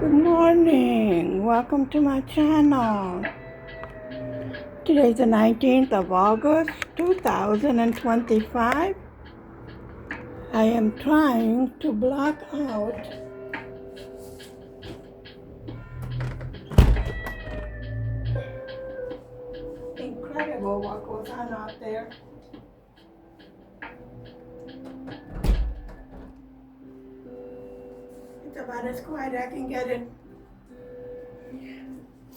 Good morning. Welcome to my channel. Today is the 19th of August 2025. I am trying to block out incredible what goes on out there. It's about as quiet as I can get it.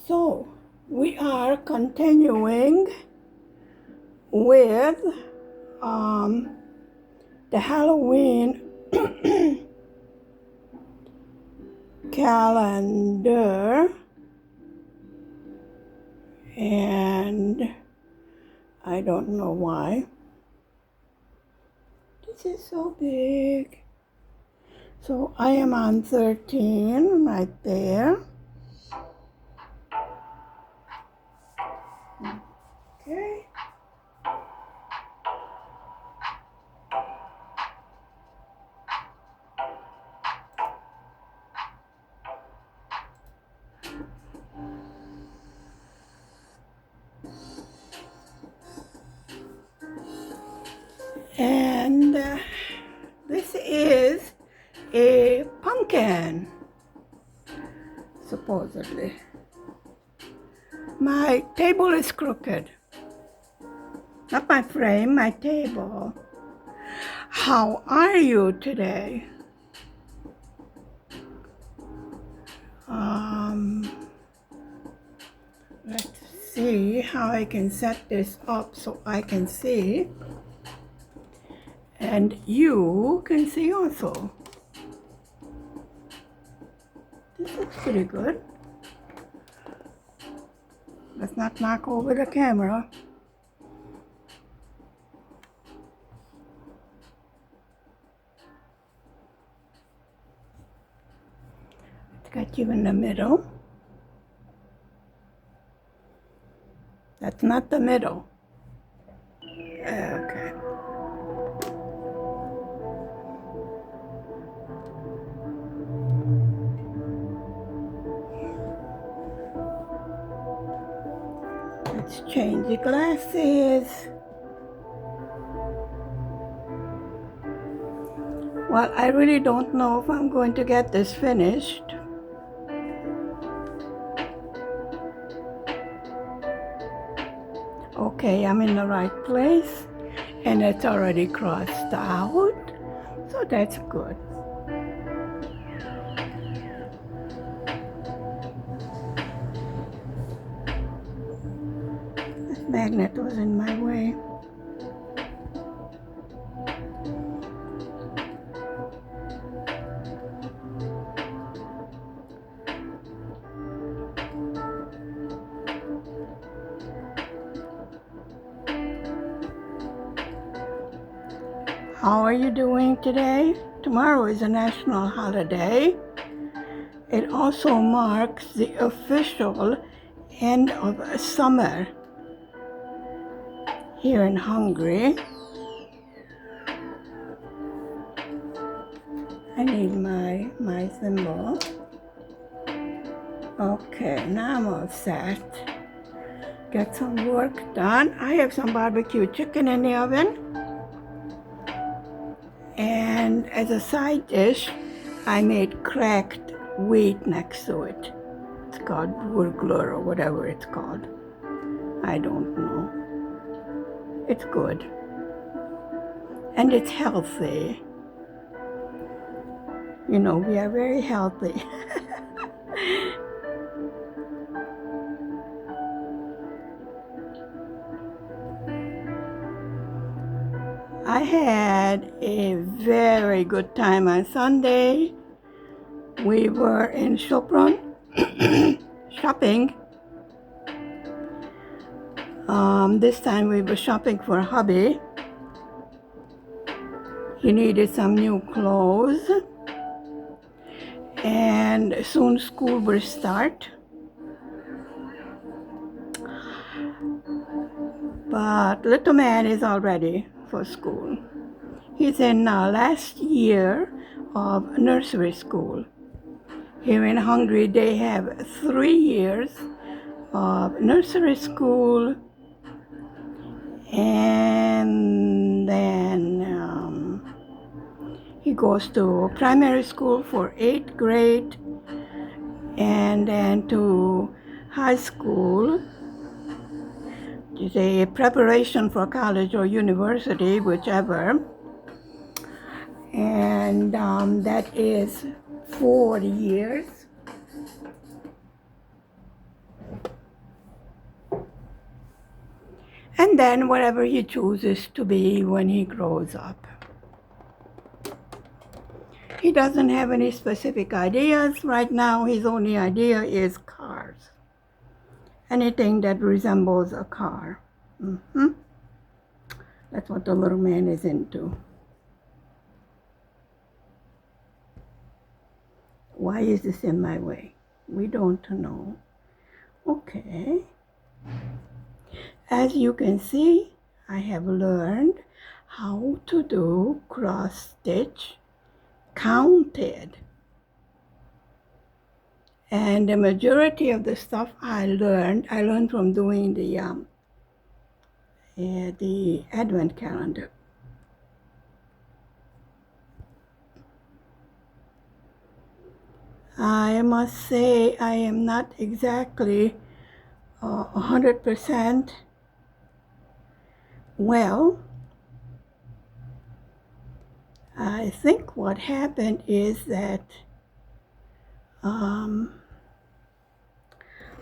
So, we are continuing with the Halloween calendar, and I don't know why. This is so big. So I am on 13 right there. Okay. And this is a pumpkin, supposedly. My table is crooked. Not my frame, my table. How are you today? Let's see how I can set this up so I can see. And you can see also. This looks pretty good. Let's not knock over the camera. It's got you in the middle. That's not the middle. Okay. Let's change the glasses. Well, I really don't know if I'm going to get this finished. Okay, I'm in the right place, and it's already crossed out, so that's good. This magnet was in my way. How are you doing today? Tomorrow is a national holiday. It also marks the official end of summer here in Hungary. I need my symbol. Okay, now I'm all set. Get some work done. I have some barbecue chicken in the oven. And as a side dish, I made cracked wheat next to it. It's called burglar or whatever it's called. I don't know. It's good. And it's healthy. You know, we are very healthy. I had a very good time on Sunday. We were in Sopron shopping. This time we were shopping for hubby. He needed some new clothes. And soon school will start. But little man is all ready for school. He's in last year of nursery school. Here in Hungary, they have 3 years of nursery school, and then he goes to primary school for 8th grade, and then to high school, which is a preparation for college or university, whichever, and that is 4 years. And then whatever he chooses to be when he grows up. He doesn't have any specific ideas right now. His only idea is cars. Anything that resembles a car. That's what the little man is into. Why is this in my way? We don't know. Okay. As you can see, I have learned how to do cross stitch counted. And the majority of the stuff I learned from doing the Advent calendar. I must say I am not exactly 100% well. I think what happened is that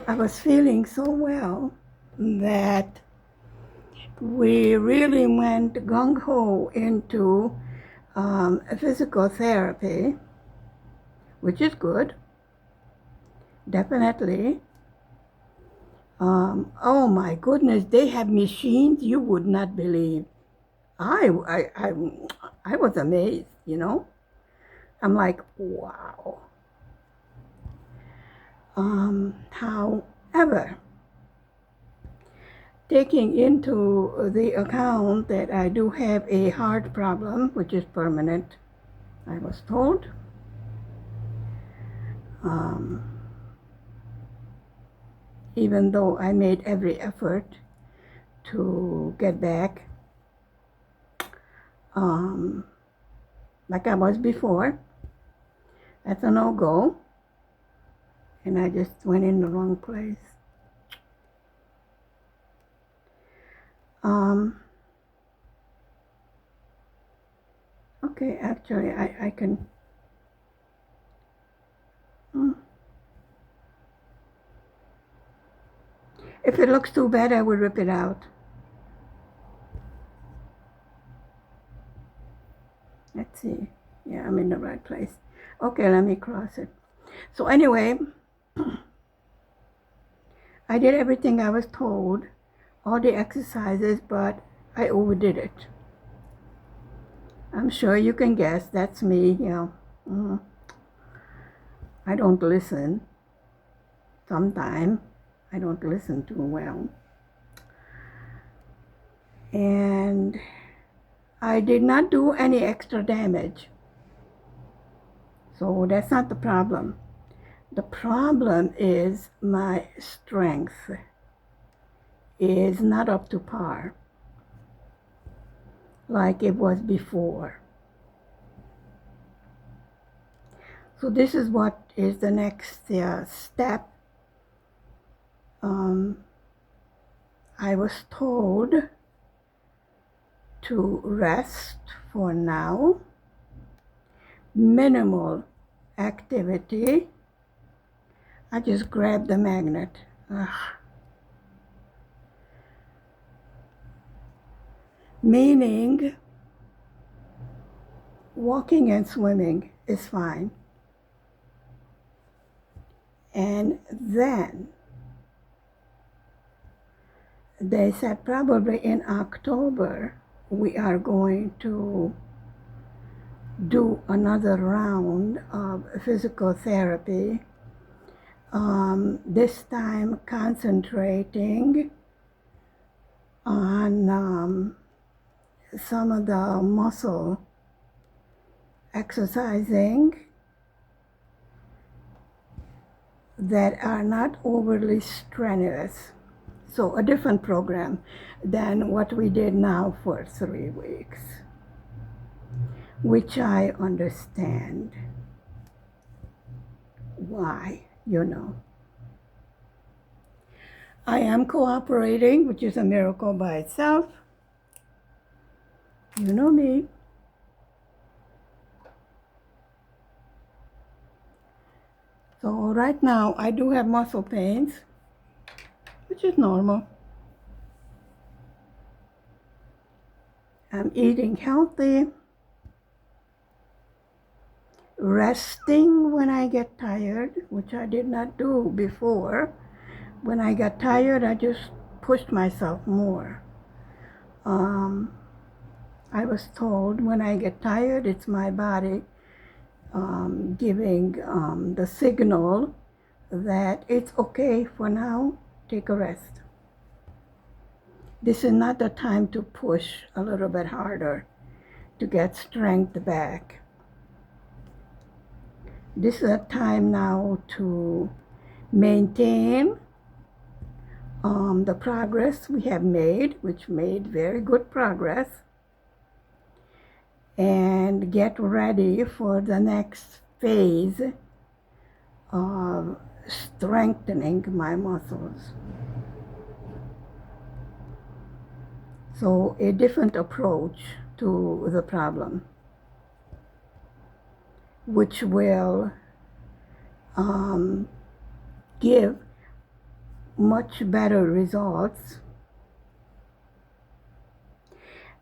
I was feeling so well that we really went gung-ho into physical therapy, which is good, definitely. Oh my goodness, they have machines you would not believe. I was amazed, you know. I'm like, wow. However, taking into the account that I do have a heart problem, which is permanent, I was told. Even though I made every effort to get back like I was before, that's a no-go, and I just went in the wrong place. Okay, actually, I can. If it looks too bad, I will rip it out. Let's see. Yeah, I'm in the right place. Okay, let me cross it. So anyway, I did everything I was told, all the exercises, but I overdid it. I'm sure you can guess that's me, you know. I don't listen. Sometimes I don't listen too well. And I did not do any extra damage. So that's not the problem. The problem is my strength is not up to par like it was before. So this is what is the next step. I was told to rest for now, minimal activity. I just grabbed the magnet. Meaning, walking and swimming is fine. And then they said probably in October we are going to do another round of physical therapy, this time concentrating on some of the muscle exercising that are not overly strenuous. So a different program than what we did now for 3 weeks, which I understand why, you know. I am cooperating, which is a miracle by itself. You know me. So right now I do have muscle pains, which is normal. I'm eating healthy, resting when I get tired, which I did not do before. When I got tired, I just pushed myself more. I was told when I get tired, it's my body giving the signal that it's okay for now, take a rest. This is not the time to push a little bit harder to get strength back. This is a time now to maintain the progress we have made, which made very good progress, and get ready for the next phase of strengthening my muscles. So a different approach to the problem, which will give much better results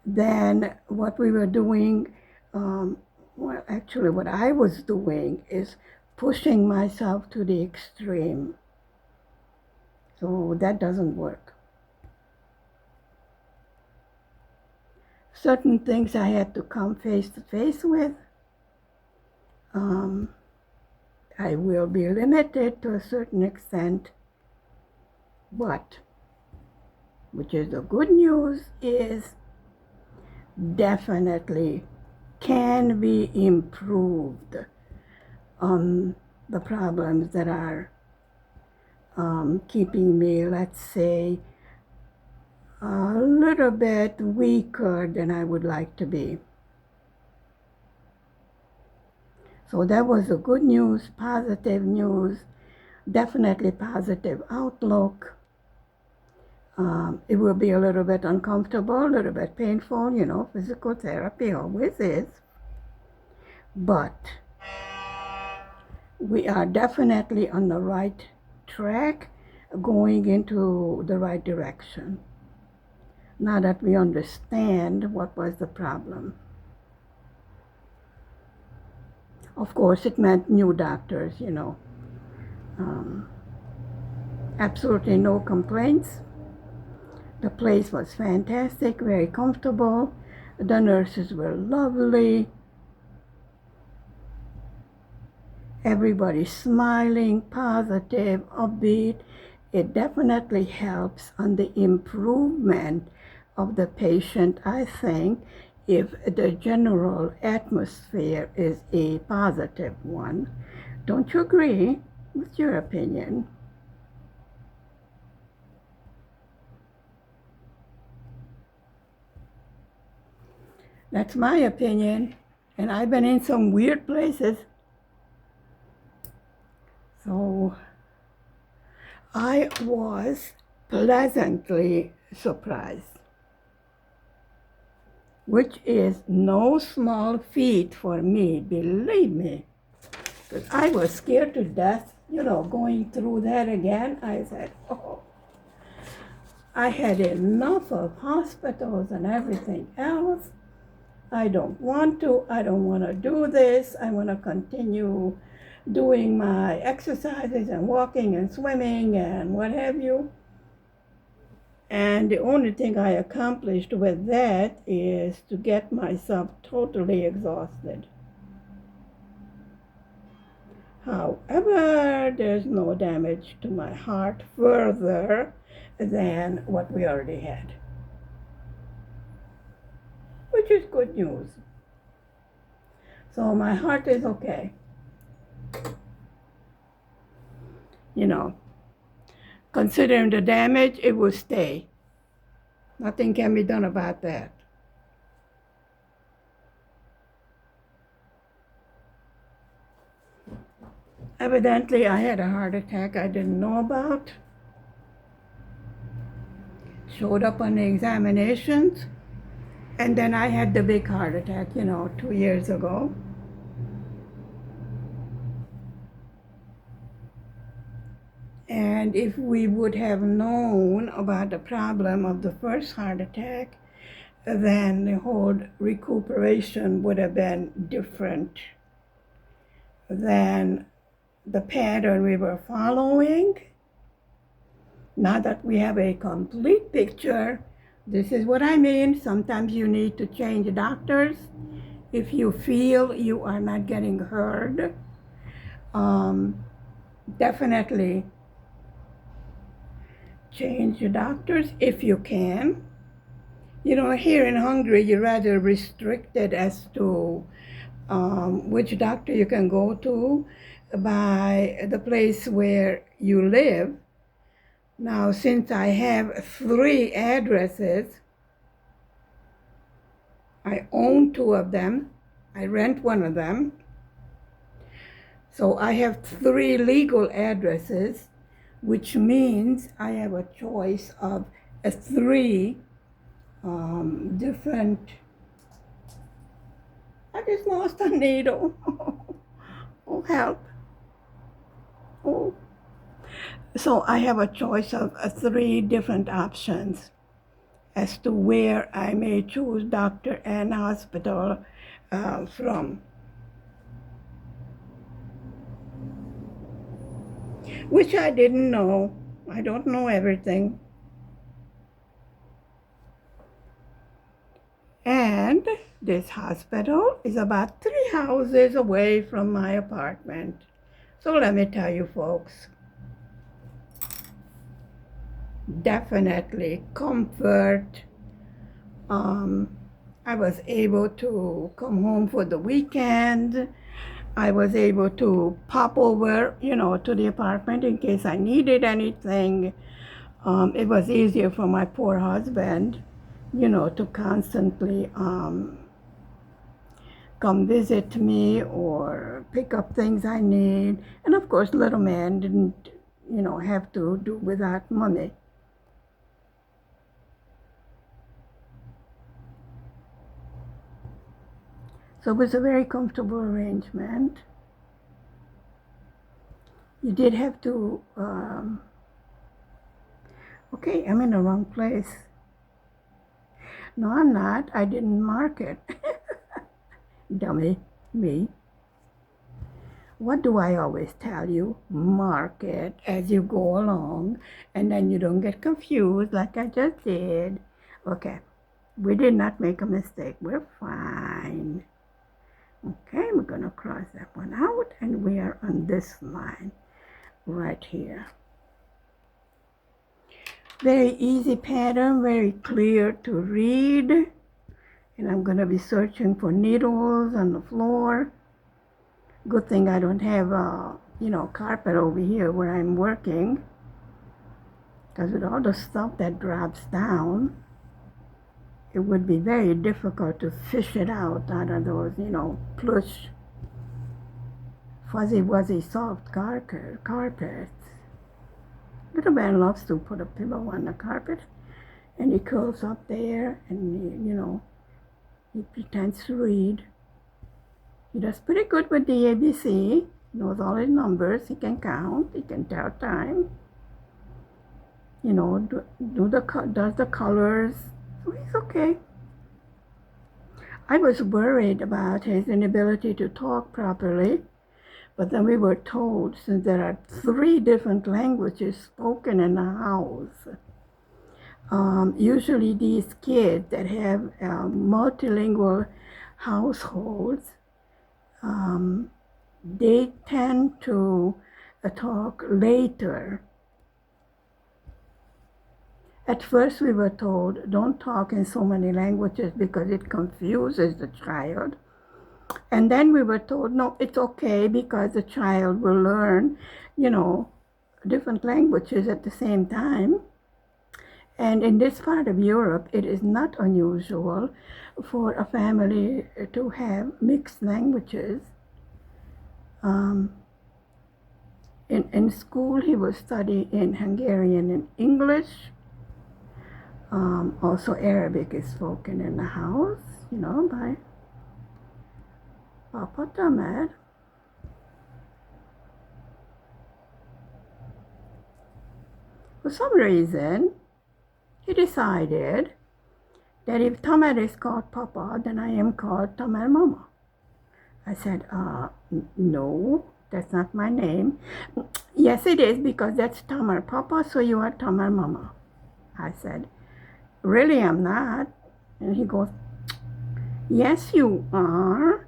than what we were doing. Well, actually, what I was doing is pushing myself to the extreme. So that doesn't work. Certain things I had to come face to face with. I will be limited to a certain extent, but which is the good news is definitely can be improved on the problems that are keeping me, let's say, a little bit weaker than I would like to be. So that was the good news, positive news, definitely positive outlook. It will be a little bit uncomfortable, a little bit painful, you know, physical therapy always is. But we are definitely on the right track, going into the right direction. Now that we understand what was the problem. Of course, it meant new doctors, you know. Absolutely no complaints. The place was fantastic, very comfortable. The nurses were lovely. Everybody smiling, positive, upbeat. It definitely helps on the improvement of the patient, I think, if the general atmosphere is a positive one. Don't you agree? What's your opinion? That's my opinion, and I've been in some weird places. So I was pleasantly surprised, which is no small feat for me, believe me. Because I was scared to death, you know, going through that again. I said, oh, I had enough of hospitals and everything else. I don't want to do this. I want to continue doing my exercises and walking and swimming and what have you. And the only thing I accomplished with that is to get myself totally exhausted. However, there's no damage to my heart further than what we already had, which is good news. So my heart is okay. you know, considering the damage, it will stay. Nothing can be done about that. Evidently, I had a heart attack I didn't know about. Showed up on the examinations, and then I had the big heart attack, 2 years ago. And if we would have known about the problem of the first heart attack, then the whole recuperation would have been different than the pattern we were following. Now that we have a complete picture, this is what I mean. Sometimes you need to change doctors if you feel you are not getting heard. Definitely change your doctors if you can. Here in Hungary, you're rather restricted as to which doctor you can go to by the place where you live. Now, since I have 3 addresses, I own 2 of them, I rent one of them, so I have 3 legal addresses, which means I have a choice of 3 different. I just lost a needle. Oh, help. Oh. So I have a choice of 3 different options as to where I may choose doctor and hospital from. Which I didn't know. I don't know everything. And this hospital is about 3 houses away from my apartment. So let me tell you folks, definitely comfort. I was able to come home for the weekend. I was able to pop over, to the apartment in case I needed anything. It was easier for my poor husband, to constantly come visit me or pick up things I need. And of course, little man didn't, have to do without money. So it was a very comfortable arrangement. You did have to, okay, I'm in the wrong place. No, I'm not. I didn't mark it. Dummy, me. What do I always tell you? Mark it as you go along, and then you don't get confused like I just did. Okay, we did not make a mistake. We're fine. Okay, we're going to cross that one out, and we are on this line right here. Very easy pattern, very clear to read. And I'm going to be searching for needles on the floor. Good thing I don't have carpet over here where I'm working. Because with all the stuff that drops down, it would be very difficult to fish it out of those, plush, fuzzy, soft carpets. Little man loves to put a pillow on the carpet, and he curls up there, and he pretends to read. He does pretty good with the ABC, knows all his numbers, he can count, he can tell time. Does the colors, so he's okay. I was worried about his inability to talk properly, but then we were told, since there are 3 different languages spoken in the house, usually these kids that have multilingual households, they tend to talk later. At first we were told, don't talk in so many languages because it confuses the child. And then we were told, no, it's okay because the child will learn, different languages at the same time. And in this part of Europe, it is not unusual for a family to have mixed languages. In school, he was studying in Hungarian and English. Also, Arabic is spoken in the house, by Papa Tamad. For some reason, he decided that if Tamad is called Papa, then I am called Tamad Mama. I said, no, that's not my name. Yes, it is, because that's Tamar Papa, so you are Tamar Mama. I said, really, I'm not. And he goes, yes, you are.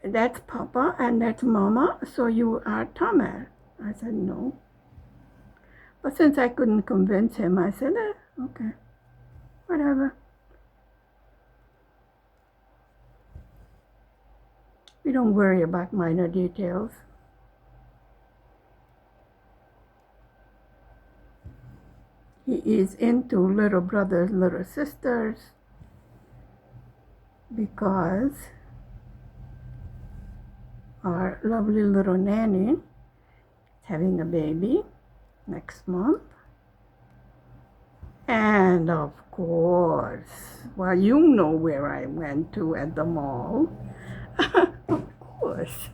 That's Papa and that's Mama, so you are Tamar. I said, no. But since I couldn't convince him, I said, okay, whatever. We don't worry about minor details. He is into little brothers, little sisters, because our lovely little nanny is having a baby next month. And of course, well, you know where I went to at the mall. Of course,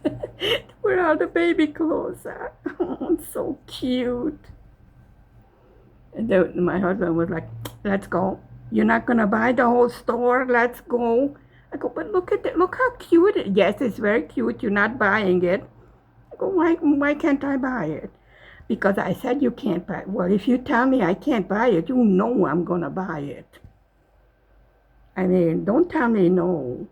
where all the baby clothes are. Oh, it's so cute. And then my husband was like, let's go. You're not going to buy the whole store? Let's go. I go, but look at it. Look how cute it is. Yes, it's very cute. You're not buying it. I go, why can't I buy it? Because I said you can't buy it. Well, if you tell me I can't buy it, you know I'm going to buy it. I mean, don't tell me no.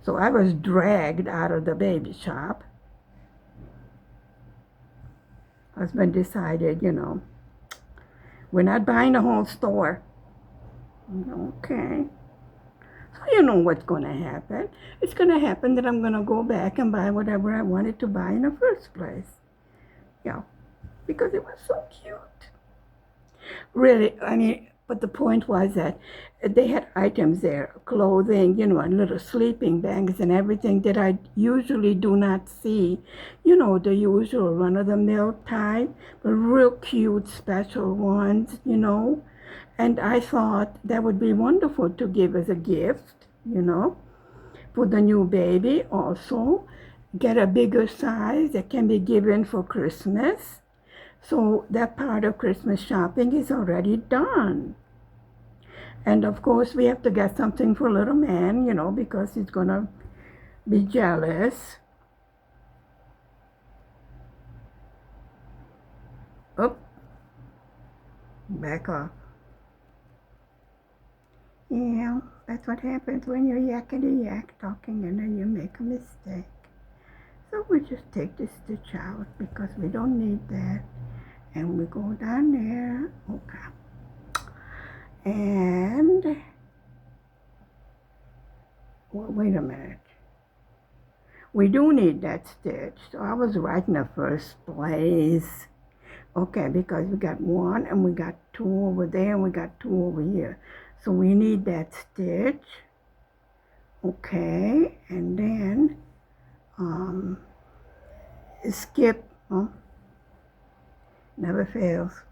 So I was dragged out of the baby shop. Husband decided, we're not buying the whole store. Okay. So you know what's going to happen. It's going to happen that I'm going to go back and buy whatever I wanted to buy in the first place. Yeah, because it was so cute. Really, I mean, but the point was that they had items there, clothing, and little sleeping bags and everything that I usually do not see. The usual run-of-the-mill type, but real cute, special ones, And I thought that would be wonderful to give as a gift, for the new baby also. Get a bigger size that can be given for Christmas. So that part of Christmas shopping is already done. And of course, we have to get something for little man, because he's going to be jealous. Oh, back off. Yeah, that's what happens when you're yakety-yak talking and then you make a mistake. So we just take this stitch out because we don't need that. And we go down there. Okay. And, well, wait a minute. We do need that stitch. So I was right in the first place. Okay, because we got one and we got two over there and we got two over here. So we need that stitch. Okay, and then skip, never fails.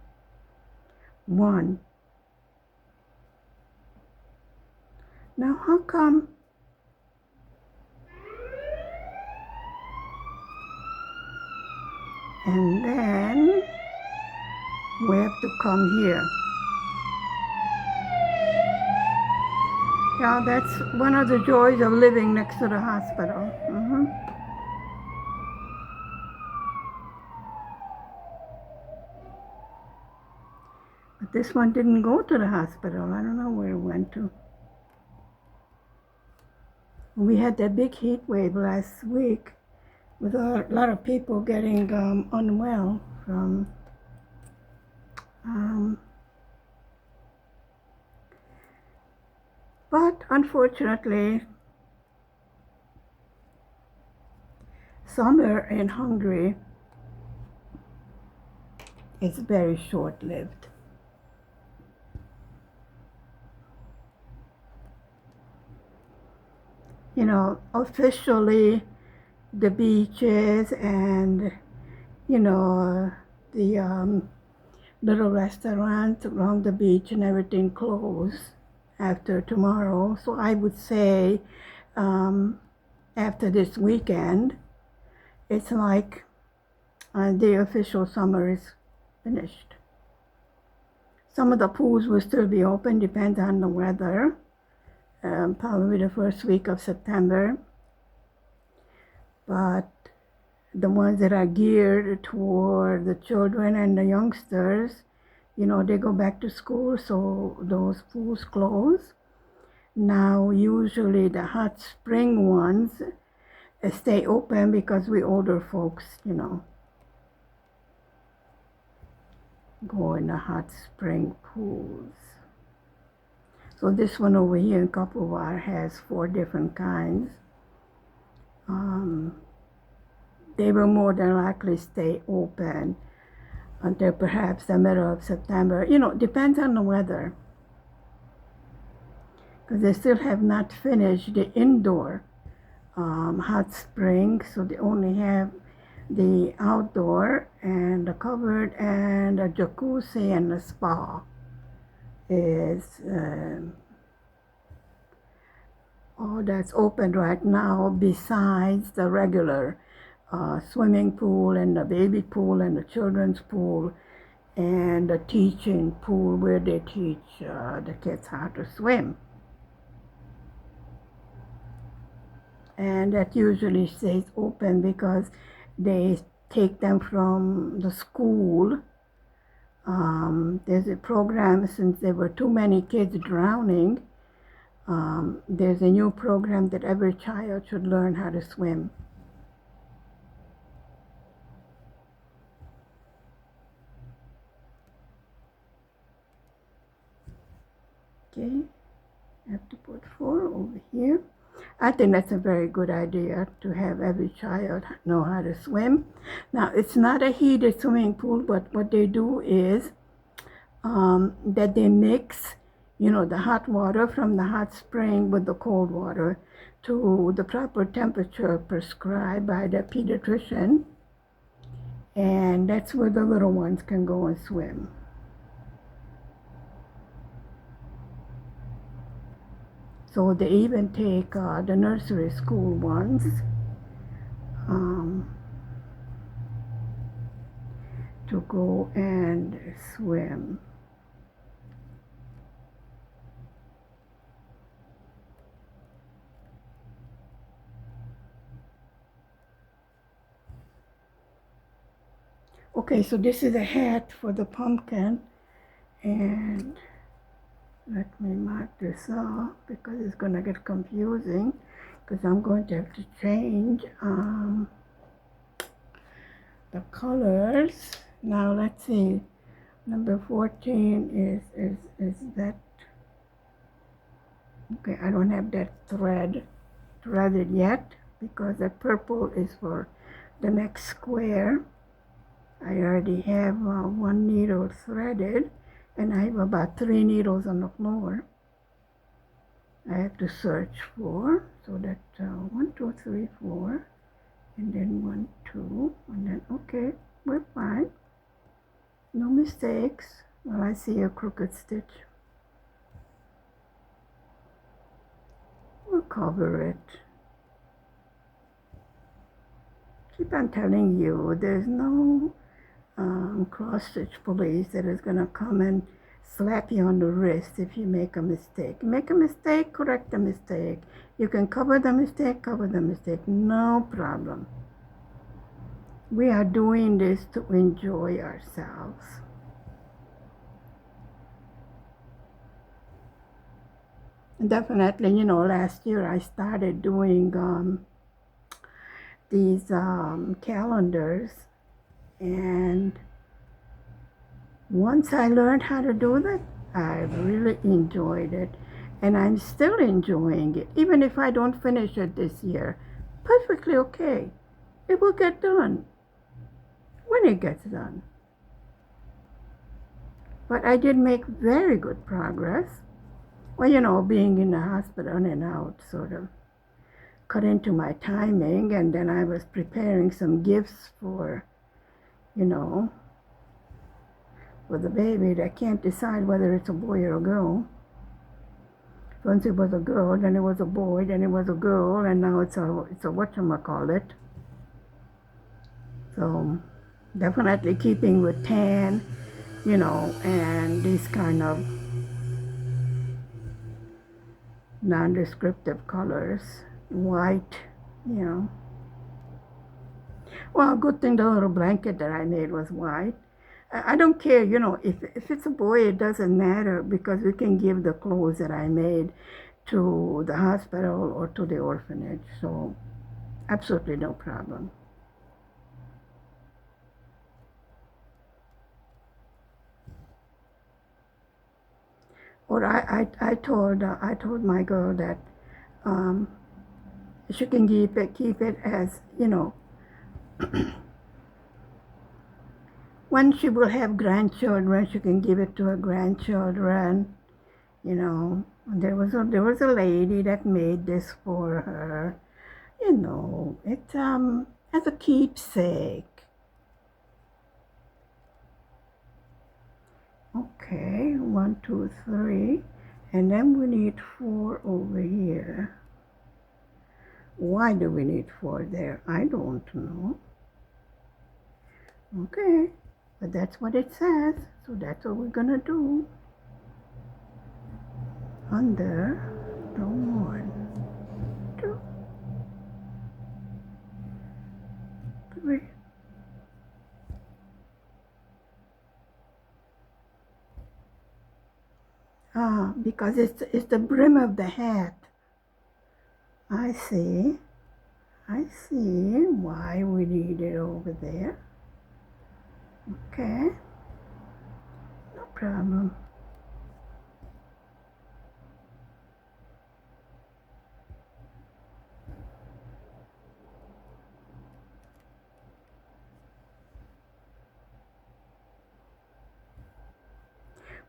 One. Now how come and then we have to come here. Yeah, that's one of the joys of living next to the hospital. But this one didn't go to the hospital. I don't know where it went to. We had that big heat wave last week with a lot of people getting unwell from but unfortunately, summer in Hungary it's very short-lived. You know, officially the beaches and, you know, the little restaurants along the beach and everything close after tomorrow. So I would say after this weekend, it's like the official summer is finished. Some of the pools will still be open, depends on the weather, probably the first week of September. But the ones that are geared toward the children and the youngsters, you know, they go back to school, so those pools close. Now, usually the hot spring ones stay open because we older folks, you know, go in the hot spring pools. So this one over here in Kapuar has 4 different kinds. They will more than likely stay open until perhaps the middle of September. You know, it depends on the weather. Because they still have not finished the indoor hot spring, so they only have the outdoor and the covered and the jacuzzi and the spa is all that's open right now, besides the regular swimming pool and the baby pool and the children's pool and the teaching pool where they teach the kids how to swim. And that usually stays open because they take them from the school. There's a program, since there were too many kids drowning, there's a new program that every child should learn how to swim. Okay, I have to put 4 over here. I think that's a very good idea to have every child know how to swim. Now, it's not a heated swimming pool, but what they do is that they mix, you know, the hot water from the hot spring with the cold water to the proper temperature prescribed by the pediatrician. And that's where the little ones can go and swim. So they even take the nursery school ones to go and swim. Okay, so this is a hat for the pumpkin, and let me mark this off because it's going to get confusing, because I'm going to have to change the colors. Now let's see, number 14 is that, okay, I don't have that threaded yet because that purple is for the next square. I already have 1 needle threaded, and I have about 3 needles on the floor I have to search for. So that 1, 2, 3, 4, and then 1, 2, and then okay, we're fine. No mistakes. Well, I see a crooked stitch. We'll cover it. Keep on telling you, there's no cross-stitch police that is going to come and slap you on the wrist if you make a mistake. Make a mistake, correct the mistake. You can cover the mistake, no problem. We are doing this to enjoy ourselves. Definitely, you know, last year I started doing these calendars, and once I learned how to do that, I really enjoyed it, and I'm still enjoying it. Even if I don't finish it this year, perfectly okay. It will get done when it gets done. But I did make very good progress. Well, being in the hospital in and out sort of cut into my timing, and then I was preparing some gifts for, you know, for the baby. I can't decide whether it's a boy or a girl. Once it was a girl, then it was a boy, then it was a girl, and now it's a whatchamacallit. So definitely keeping with tan, and these kind of non-descriptive colors. White, you know. Well, good thing the little blanket that I made was white. I don't care, if it's a boy, it doesn't matter because we can give the clothes that I made to the hospital or to the orphanage. So absolutely no problem. Or I told my girl that um, she can keep it as, when she will have grandchildren, she can give it to her grandchildren. There was a lady that made this for her. It's as a keepsake. Okay, 1, 2, 3, and then we need 4 over here. Why do we need 4 there? I don't know. Okay, but that's what it says, so that's what we're gonna do. Under the 1, 2, 3. Because it's the brim of the hat. I see why we need it over there. Okay, no problem.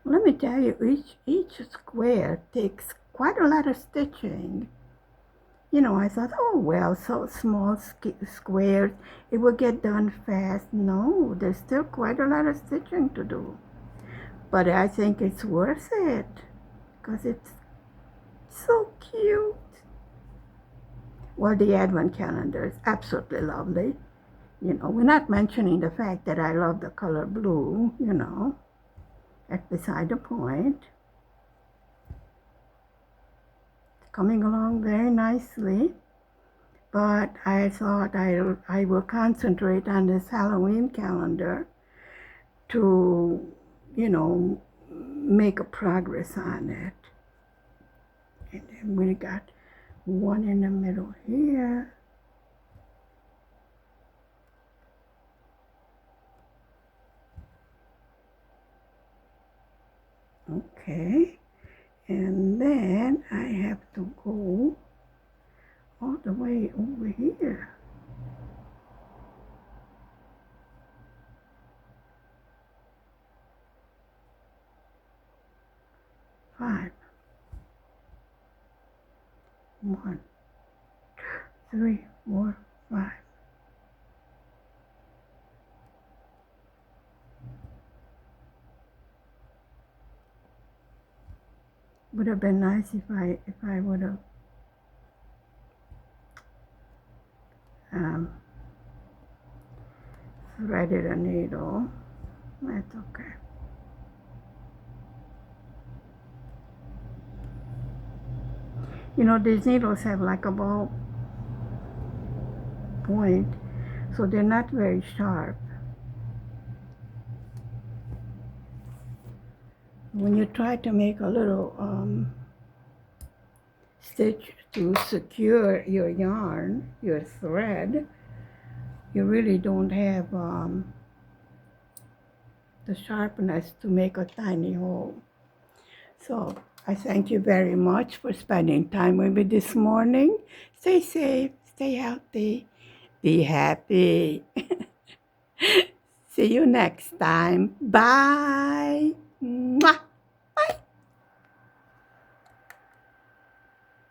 Let me tell you, each square takes quite a lot of stitching. I thought, oh well, so small squares, it will get done fast. No, there's still quite a lot of stitching to do. But I think it's worth it because it's so cute. Well, the Advent calendar is absolutely lovely. We're not mentioning the fact that I love the color blue, that's beside the point. It's coming along very nicely. But I thought I will concentrate on this Halloween calendar to, make a progress on it. And then we got 1 in the middle here. Okay, and then I have to go all the way over here. Five. 1, 2, 3, 4, 5. Would have been nice if I would have threaded a needle. That's okay. These needles have like a ball point, so they're not very sharp. When you try to make a little stitch to secure your yarn, your thread, you really don't have the sharpness to make a tiny hole. So I thank you very much for spending time with me this morning. Stay safe, stay healthy, be happy. See you next time. Bye. Mwah.